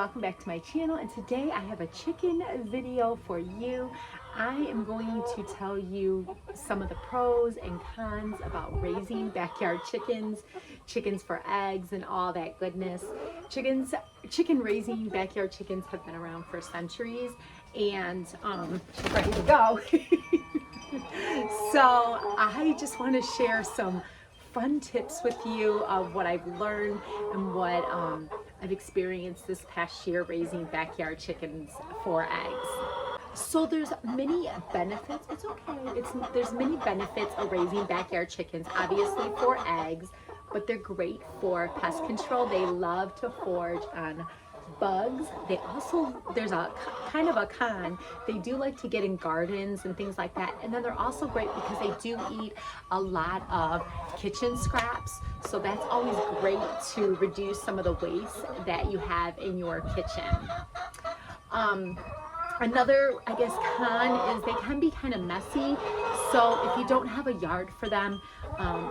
welcome back to my channel, and today I have a chicken video for you. I am going to tell you some of the pros and cons about raising backyard chickens for eggs and all that goodness. Chicken raising backyard chickens have been around for centuries, and she's ready to go. So I just want to share some fun tips with you of what I've learned and what I've experienced this past year raising backyard chickens for eggs. So there's many benefits. It's okay. There's many benefits of raising backyard chickens, obviously for eggs, but they're great for pest control. They love to forage on bugs. They also, there's a kind of a con, they do like to get in gardens and things like that. And then they're also great because they do eat a lot of kitchen scraps. So that's always great to reduce some of the waste that you have in your kitchen. Another, I guess, con is they can be kind of messy. So if you don't have a yard for them,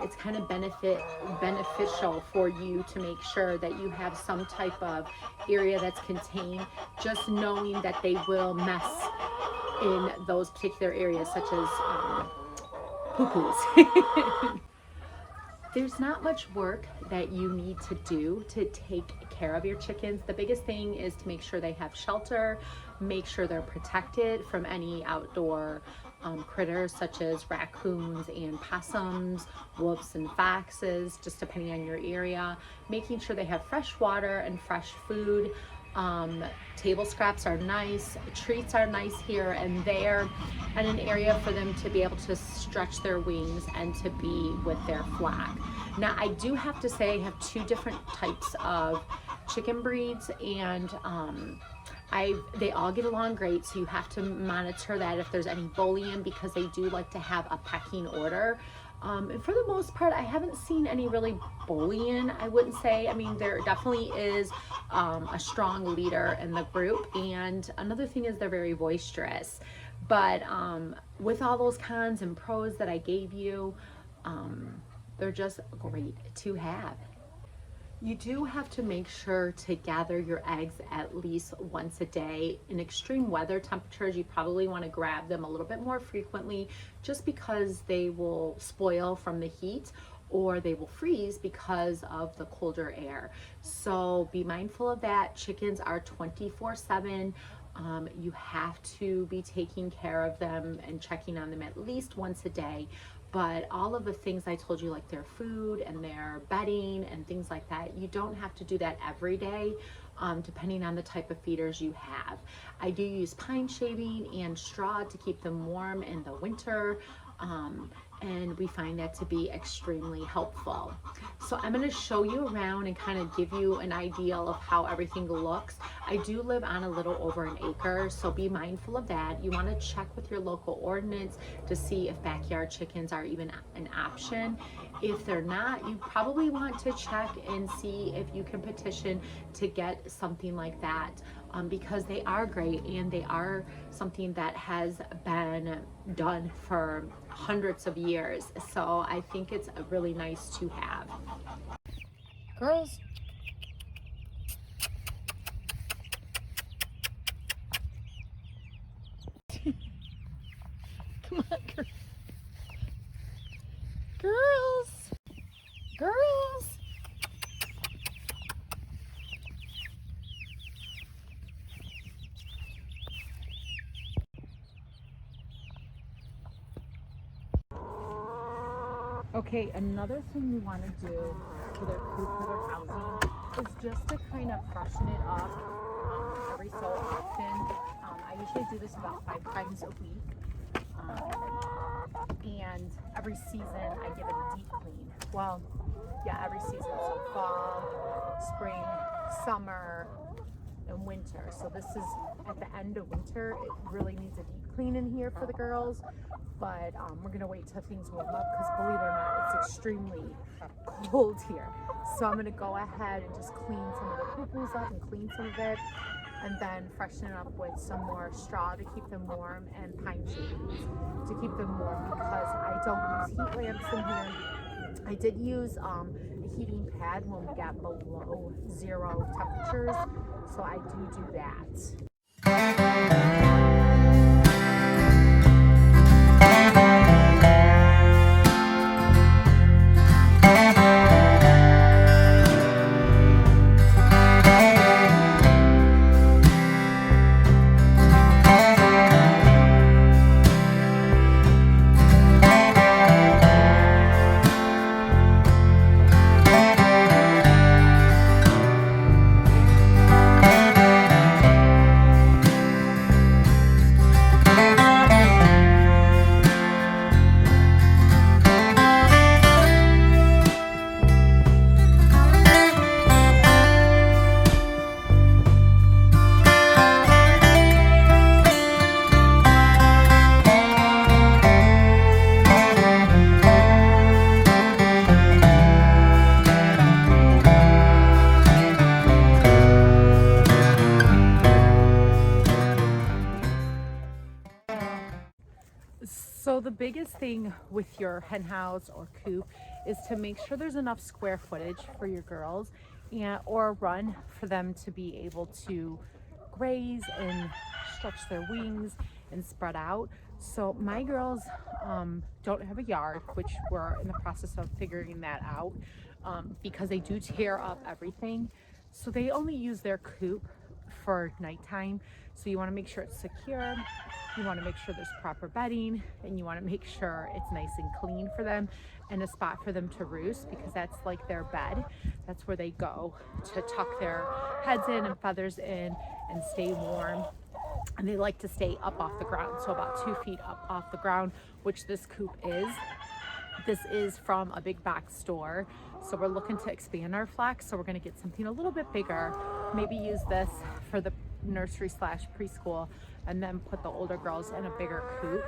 it's kind of beneficial for you to make sure that you have some type of area that's contained, just knowing that they will mess in those particular areas, such as poo-poos. There's not much work that you need to do to take care of your chickens. The biggest thing is to make sure they have shelter, make sure they're protected from any outdoor critters such as raccoons and possums, wolves and foxes, just depending on your area. Making sure they have fresh water and fresh food. Table scraps are nice, treats are nice here and there, and an area for them to be able to stretch their wings and to be with their flock. Now, I do have to say I have two different types of chicken breeds, and they all get along great, so you have to monitor that if there's any bullying, because they do like to have a pecking order. And for the most part, I haven't seen any really bullying, I wouldn't say. I mean, there definitely is a strong leader in the group. And another thing is they're very boisterous. But with all those cons and pros that I gave you, they're just great to have. You do have to make sure to gather your eggs at least once a day. In extreme weather temperatures, you probably want to grab them a little bit more frequently, just because they will spoil from the heat or they will freeze because of the colder air. So be mindful of that. Chickens are 24/7. You have to be taking care of them and checking on them at least once a day. But all of the things I told you, like their food and their bedding and things like that, you don't have to do that every day, depending on the type of feeders you have. I do use pine shaving and straw to keep them warm in the winter, and we find that to be extremely helpful. So I'm going to show you around and kind of give you an idea of how everything looks. I do live on a little over an acre, so be mindful of that. You want to check with your local ordinance to see if backyard chickens are even an option. If they're not, you probably want to check and see if you can petition to get something like that, because they are great and they are something that has been done for hundreds of years. So I think it's really nice to have. Girls. Come on, girls. Girls. Girls. Okay, another thing you want to do for their coop litter housing is just to kind of freshen it up every so often. I usually do this about 5 times a week. And every season I give it a deep clean. Well, yeah, every season. So fall, spring, summer, and winter. So this is at the end of winter. It really needs a deep clean in here for the girls. But we're gonna wait till things warm up, because believe it or not, it's extremely cold here. So I'm gonna go ahead and just clean some of the poo-poos up and clean some of it, and then freshen it up with some more straw to keep them warm and pine shavings to keep them warm, because I don't use heat lamps in here. I did use a heating pad when we got below 0 temperatures, So I do that. So the biggest thing with your hen house or coop is to make sure there's enough square footage for your girls or a run for them to be able to graze and stretch their wings and spread out. So my girls don't have a yard, which we're in the process of figuring that out because they do tear up everything. So they only use their coop for nighttime. So you want to make sure it's secure. You want to make sure there's proper bedding, and you want to make sure it's nice and clean for them and a spot for them to roost, because that's like their bed. That's where they go to tuck their heads in and feathers in and stay warm. And they like to stay up off the ground, so about 2 feet up off the ground, which this coop is. This is from a big box store, so we're looking to expand our flex. So we're going to get something a little bit bigger, maybe use this for the nursery / preschool, and then put the older girls in a bigger coop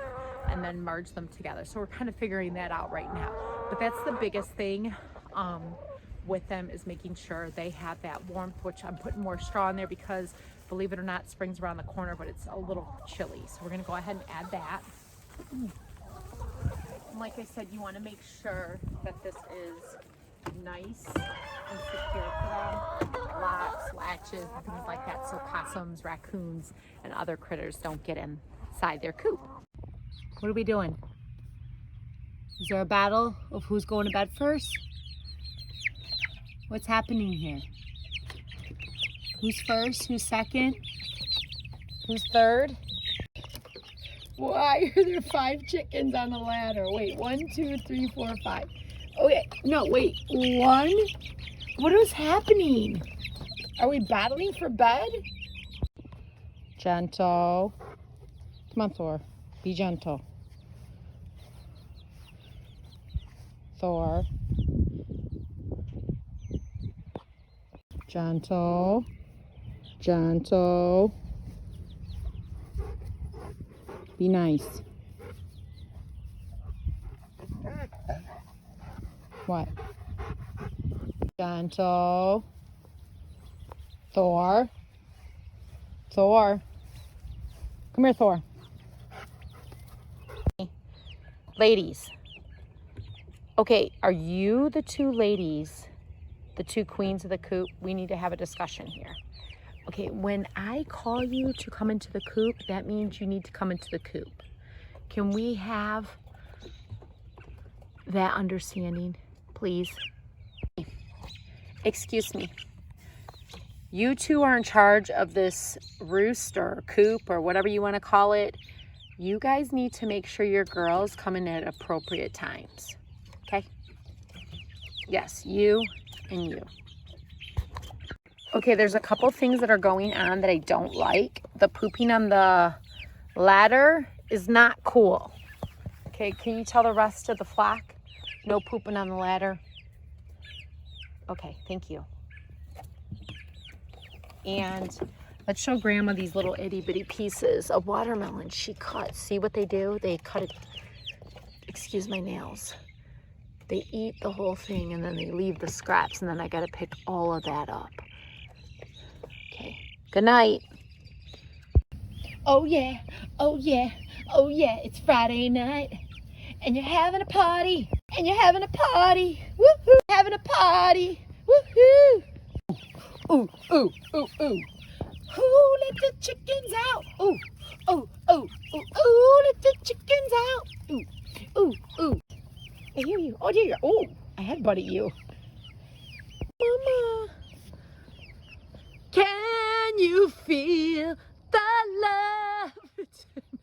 and then merge them together. So we're kind of figuring that out right now. But that's the biggest thing with them, is making sure they have that warmth, which I'm putting more straw in there because, believe it or not, spring's around the corner, but it's a little chilly. So we're going to go ahead and add that. And like I said, you want to make sure that this is nice and secure for them. Locks, latches, and things like that, so possums, raccoons, and other critters don't get inside their coop. What are we doing? Is there a battle of who's going to bed first? What's happening here? Who's first? Who's second? Who's third? Why are there 5 chickens on the ladder? Wait, 1, 2, 3, 4, 5. Okay, no, wait, 1? What is happening? Are we battling for bed? Gentle. Come on, Thor. Be gentle. Thor. Gentle. Gentle. Be nice. What? Gentle. Thor. Thor. Come here, Thor. Ladies. Okay, are you the 2 ladies, the 2 queens of the coop? We need to have a discussion here. Okay, when I call you to come into the coop, that means you need to come into the coop. Can we have that understanding, please? Excuse me. You 2 are in charge of this roost or coop or whatever you want to call it. You guys need to make sure your girls come in at appropriate times. Okay? Yes, you and you. Okay, there's a couple things that are going on that I don't like. The pooping on the ladder is not cool. Okay, can you tell the rest of the flock? No pooping on the ladder. Okay, thank you. And let's show Grandma these little itty bitty pieces of watermelon she cut. See what they do? They cut it. Excuse my nails. They eat the whole thing and then they leave the scraps, and then I gotta pick all of that up. Okay, good night. Oh yeah, oh yeah, oh yeah, it's Friday night and you're having a party, and you're having a party, woohoo, having a party, woohoo. Ooh, ooh, ooh, ooh. Who let the chickens out? Ooh, ooh, ooh, ooh, ooh, let the chickens out. Ooh, ooh, ooh. I hear you. Oh, dear. Oh, I headbutted you. Mama. Can you feel the love tonight?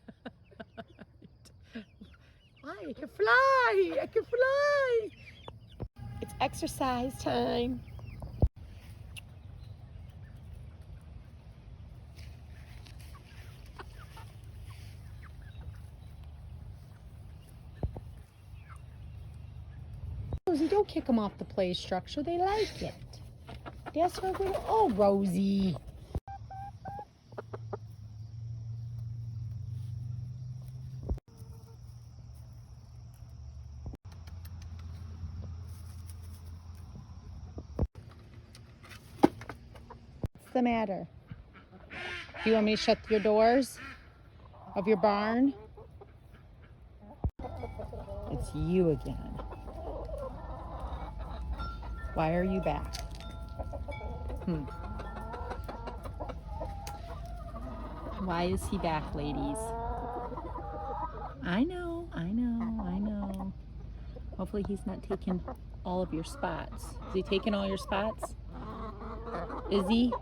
I can fly. I can fly. It's exercise time. Rosie, don't kick them off the play structure. They like it. That's what we're... Oh, Rosie. What's the matter? Do you want me to shut your doors of your barn? It's you again. Why are you back? Why is he back, ladies? I know, I know, I know. Hopefully he's not taking all of your spots. Is he taking all your spots? Is he?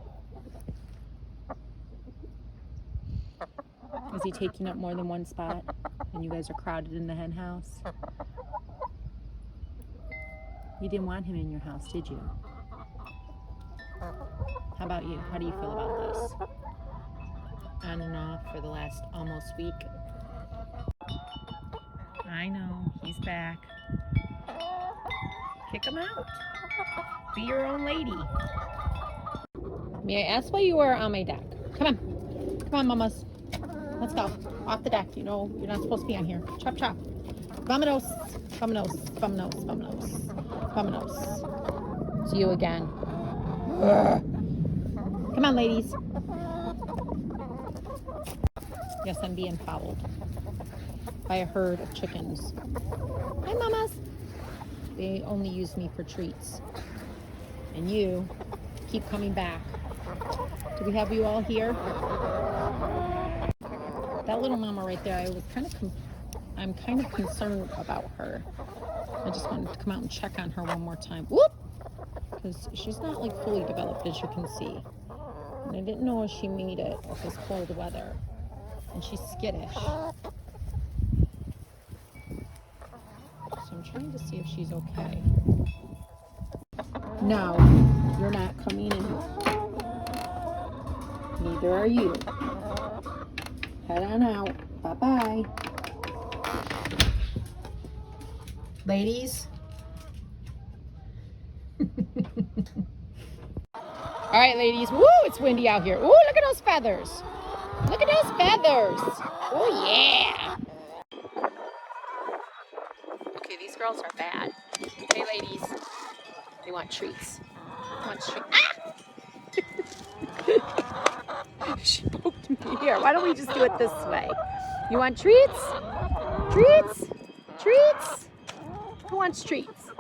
Is he taking up more than one spot? And you guys are crowded in the hen house? You didn't want him in your house, did you? How about you? How do you feel about this? On and off for the last almost week. I know, he's back. Kick him out. Be your own lady. May I ask why you are on my deck? Come on. Come on, mamas. Let's go. Off the deck. You know, you're not supposed to be on here. Chop, chop. Vamonos. Vamonos. Vamonos. Vamonos. Vamonos. It's you again. Ugh. Come on, ladies. Yes, I'm being followed by a herd of chickens. Hi, mamas. They only use me for treats. And you keep coming back. Do we have you all here? That little mama right there, I'm kind of concerned about her. I just wanted to come out and check on her one more time. Whoop! Because she's not like fully developed, as you can see. And I didn't know if she made it with this cold weather. And she's skittish. So I'm trying to see if she's okay. No, you're not coming in. Neither are you. Head on out. Bye-bye. Ladies. All right, ladies. Woo, it's windy out here. Ooh, look at those feathers. Look at those feathers. Oh, yeah. Okay, these girls are bad. Hey, ladies. They want treats. They want treats. Ah! She poked me here. Why don't we just do it this way? You want treats? Treats? Treats? Who wants treats?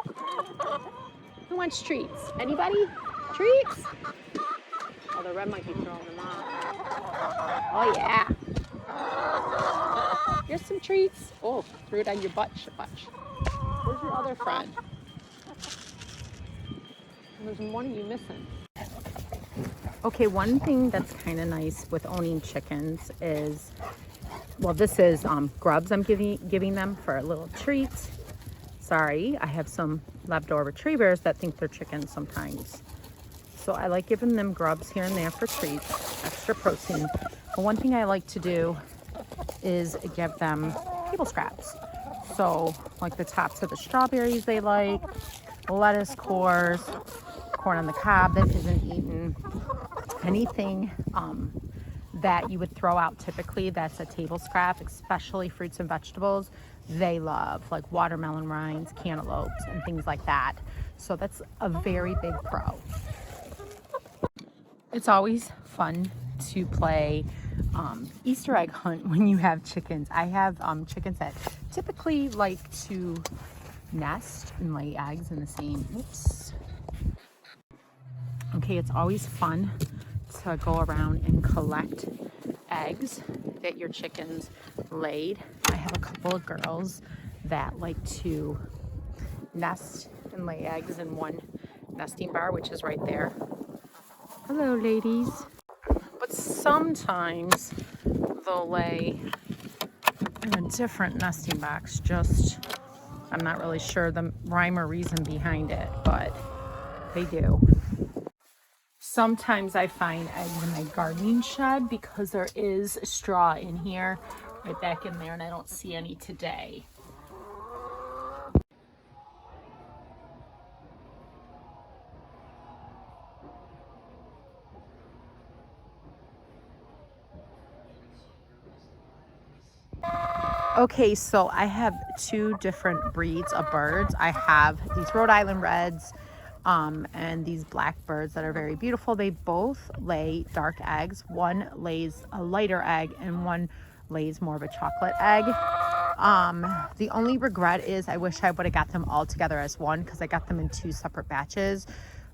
Who wants treats? Anybody? Treats? Oh, the red might be throwing them off. Oh, yeah. Here's some treats. Oh, threw it on your butt, Shabutch. Where's your other friend? There's one of you missing. Okay, one thing that's kind of nice with owning chickens is, well, this is grubs I'm giving them for a little treat. Sorry, I have some Labrador retrievers that think they're chickens sometimes. So I like giving them grubs here and there for treats, extra protein. But one thing I like to do is give them table scraps. So like the tops of the strawberries they like, lettuce cores, corn on the cob that isn't eaten, anything that you would throw out typically that's a table scrap, especially fruits and vegetables, they love, like watermelon rinds, cantaloupes, and things like that. So that's a very big pro. It's always fun to play Easter egg hunt when you have chickens. I have chickens that typically like to nest and lay eggs in the same, oops. Okay, it's always fun to go around and collect eggs that your chickens laid. I have a couple of girls that like to nest and lay eggs in one nesting bar, which is right there. Hello, ladies. But sometimes they'll lay in a different nesting box. Just, I'm not really sure the rhyme or reason behind it, but they do. Sometimes I find eggs in my gardening shed because there is straw in here, right back in there, and I don't see any today. Okay, so I have two different breeds of birds. I have these Rhode Island Reds and these black birds that are very beautiful. They both lay dark eggs. One lays a lighter egg and one lays more of a chocolate egg. The only regret is I wish I would have got them all together as one because I got them in two separate batches.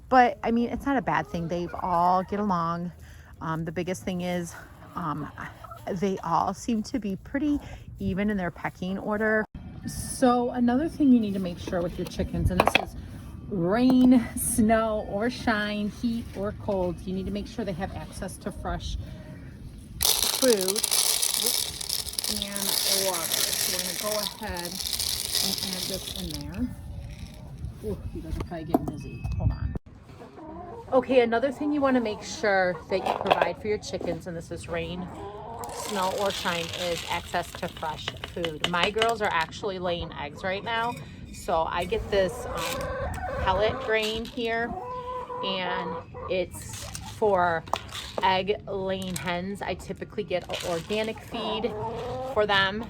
But I mean, it's not a bad thing. They've all get along. The biggest thing is they all seem to be pretty even in their pecking order. So another thing you need to make sure with your chickens, and this is rain, snow, or shine, heat or cold, you need to make sure they have access to fresh food and water. So we're gonna go ahead and add this in there. Oh, you guys are probably getting busy. Hold on. Okay, another thing you want to make sure that you provide for your chickens, and this is rain, snow, or shine, is access to fresh food. My girls are actually laying eggs right now, so I get this pellet grain here, and it's for egg laying hens. I typically get an organic feed for them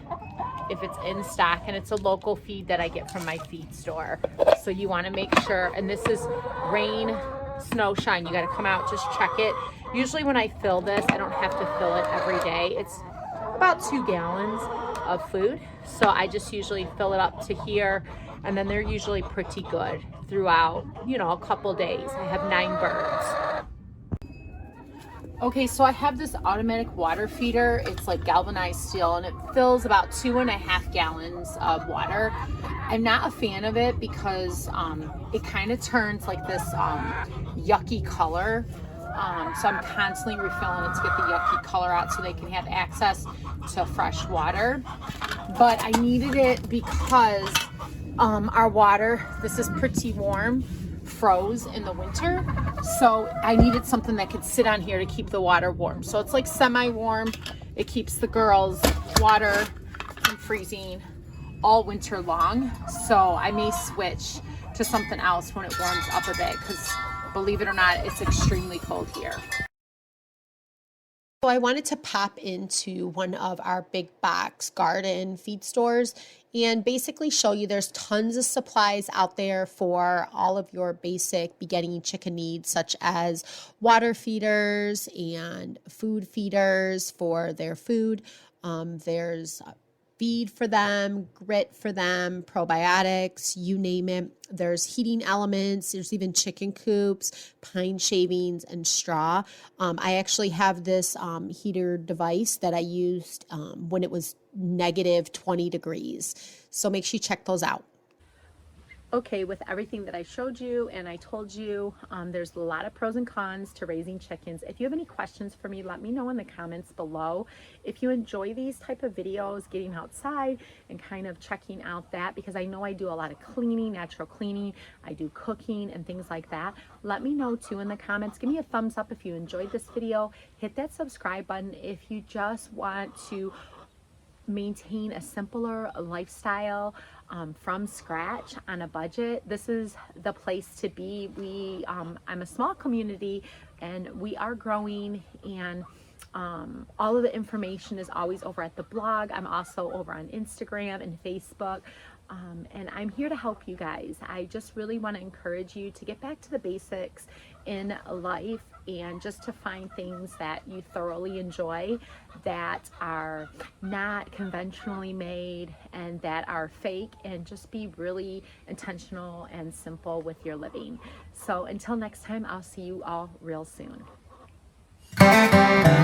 if it's in stock, and it's a local feed that I get from my feed store. So you want to make sure, and this is rain, snow, shine, you got to come out, just check it. Usually when I fill this, I don't have to fill it every day. It's about 2 gallons of food, so I just usually fill it up to here, and then they're usually pretty good throughout, you know, a couple days. I have 9 birds. Okay, so I have this automatic water feeder. It's like galvanized steel, and it fills about 2.5 gallons of water. I'm not a fan of it because it kind of turns like this yucky color. So I'm constantly refilling it to get the yucky color out so they can have access to fresh water. But I needed it because our water, this is pretty warm, froze in the winter. So I needed something that could sit on here to keep the water warm. So it's like semi-warm. It keeps the girls' water from freezing all winter long. So I may switch to something else when it warms up a bit, because believe it or not, it's extremely cold here. So I wanted to pop into one of our big box garden feed stores and basically show you there's tons of supplies out there for all of your basic beginning chicken needs, such as water feeders and food feeders for their food. There's feed for them, grit for them, probiotics, you name it. There's heating elements. There's even chicken coops, pine shavings, and straw. I actually have this heater device that I used when it was negative 20 degrees. So make sure you check those out. Okay, with everything that I showed you and I told you, there's a lot of pros and cons to raising chickens. If you have any questions for me, let me know in the comments below. If you enjoy these type of videos, getting outside and kind of checking out that, because I know I do a lot of cleaning, natural cleaning, I do cooking and things like that, let me know too in the comments. Give me a thumbs up if you enjoyed this video. Hit that subscribe button if you just want to maintain a simpler lifestyle from scratch on a budget. This is the place to be. I'm a small community and we are growing, and all of the information is always over at the blog. I'm also over on Instagram and Facebook. And I'm here to help you guys. I just really want to encourage you to get back to the basics in life and just to find things that you thoroughly enjoy, that are not conventionally made and that are fake, and just be really intentional and simple with your living. So until next time, I'll see you all real soon. Bye.